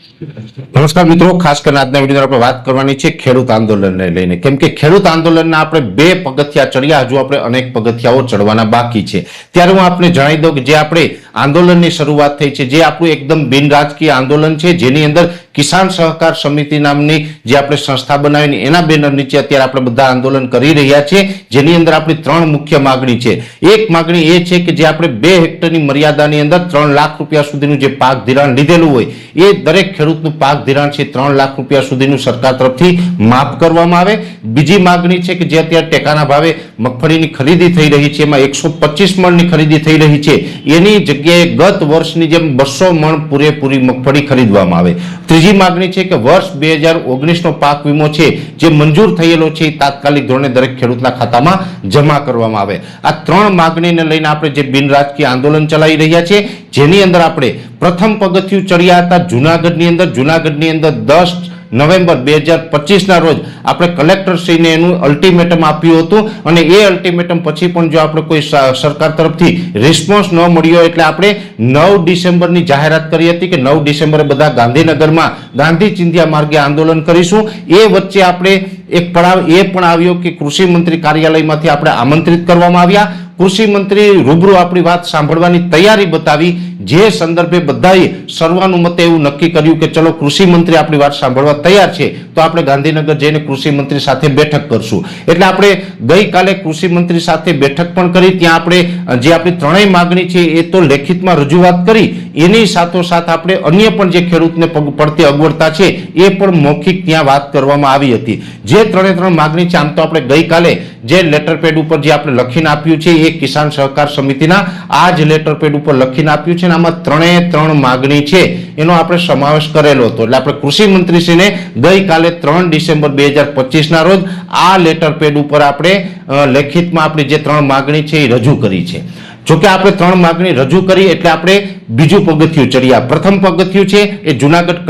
નમસ્કાર મિત્રો, ખાસ કરીને આજના વિડીયોમાં આપણે વાત કરવાની છે ખેડૂત આંદોલનને લઈને, કેમ કે ખેડૂત આંદોલનના આપણે 2 પગથિયા ચડ્યા, હજુ આપણે અનેક પગથિયાઓ ચડવાના બાકી છે. ત્યારે હું આપને જણાવી દઉં કે જે આપણે આંદોલનની શરૂઆત થઈ છે, જે આપણું એકદમ બિન રાજકીય આંદોલન છે, જેની અંદર કિસાન સહકાર સમિતિ નામની જે આપણે સંસ્થા બનાવીને એના બેનર નીચે અત્યારે આપણે બધા આંદોલન કરી રહ્યા છે, જેની અંદર આપણી 3 મુખ્ય માગણી છે. એક માગણી એ છે કે જે આપણે 2 હેક્ટરની મર્યાદાની અંદર 3 લાખ રૂપિયા સુધીનું જે પાક ધિરાણ લીધેલું હોય એ દરેક ખેડૂતનું પાક ધિરાણ છે 3 લાખ રૂપિયા સુધીનું સરકાર તરફથી માફ કરવામાં આવે. બીજી માગણી છે કે જે અત્યારે ટેકાના ભાવે મગફળીની ખરીદી થઈ રહી છે, એમાં 125 મણની ખરીદી થઈ રહી છે, એની જગ્યાએ ગત વર્ષની જેમ 200 મણ પૂરેપૂરી મગફળી ખરીદવામાં આવે. ત્રીજી માગણી છે કે વર્ષ 2019નો પાક વીમો છે જે મંજૂર થયેલો છે એ તાત્કાલિક ધોરણે દરેક ખેડૂતના ખાતામાં જમા કરવામાં આવે. આ 3 માગણીને લઈને આપણે જે બિન રાજકીય આંદોલન ચલાવી રહ્યા છે, જેની અંદર આપણે પ્રથમ પગથિયું ચડ્યા હતા જૂનાગઢની અંદર. જૂનાગઢની અંદર 10 નવેમ્બર 2025ના રોજ આપણે કલેક્ટરશ્રીને એનું અલ્ટિમેટમ આપ્યું હતું, અને એ અલ્ટિમેટમ પછી પણ જો આપણે કોઈ સરકાર તરફથી રિસ્પોન્સ ન મળ્યો એટલે આપણે 9 ડિસેમ્બરની જાહેરાત કરી હતી કે 9 ડિસેમ્બરે બધા ગાંધીનગરમાં ગાંધી ચિંધ્યા માર્ગે આંદોલન કરીશું. એ વચ્ચે આપણે એક પડાવ એ પણ આવ્યો કે કૃષિ મંત્રી કાર્યાલયમાંથી આપણે આમંત્રિત કરવામાં આવ્યા. કૃષિ મંત્રી રૂબરૂ આપણી વાત સાંભળવાની તૈયારી બતાવી, જે સંદર્ભે બધાએ સર્વાનુમતે એવું નક્કી કર્યું કે ચલો કૃષિ મંત્રી આપણી વાત સાંભળવા તૈયાર છે તો આપણે ગાંધીનગર જઈને કૃષિ મંત્રી સાથે બેઠક કરશું. એટલે આપણે ગઈકાલે કૃષિ મંત્રી સાથે બેઠક પણ કરી. ત્યાં આપણે જે આપણી 3ય માગણી છે એ તો લેખિતમાં રજૂઆત કરી, એની સાથોસાથ આપણે અન્ય પણ જે ખેડૂતને પડતી અગવડતા છે એ પણ મૌખિક ત્યાં વાત કરવામાં આવી હતી. જે 3 માગણી છે, આમ તો આપણે ગઈકાલે જે લેટર પેડ ઉપર જે આપણે લખીને આપ્યું છે એ કિસાન સહકાર સમિતિના આ જ લેટર પેડ ઉપર લખીને આપ્યું છે, અને આમાં 3 માગણી છે એનો આપણે સમાવેશ કરેલો હતો. એટલે આપણે કૃષિ મંત્રીશ્રીને ગઈકાલે 3 ડિસેમ્બર 2025ના રોજ આ લેટર પેડ ઉપર આપણે લેખિતમાં આપણી જે 3 માગણી છે એ રજૂ કરી છે. જોકે આપણે 3 માગણી રજૂ કરી એટલે આપણે બીજું પગથિયું ચડ્યા. પ્રથમ પગથિયું છે એ જૂનાગઢ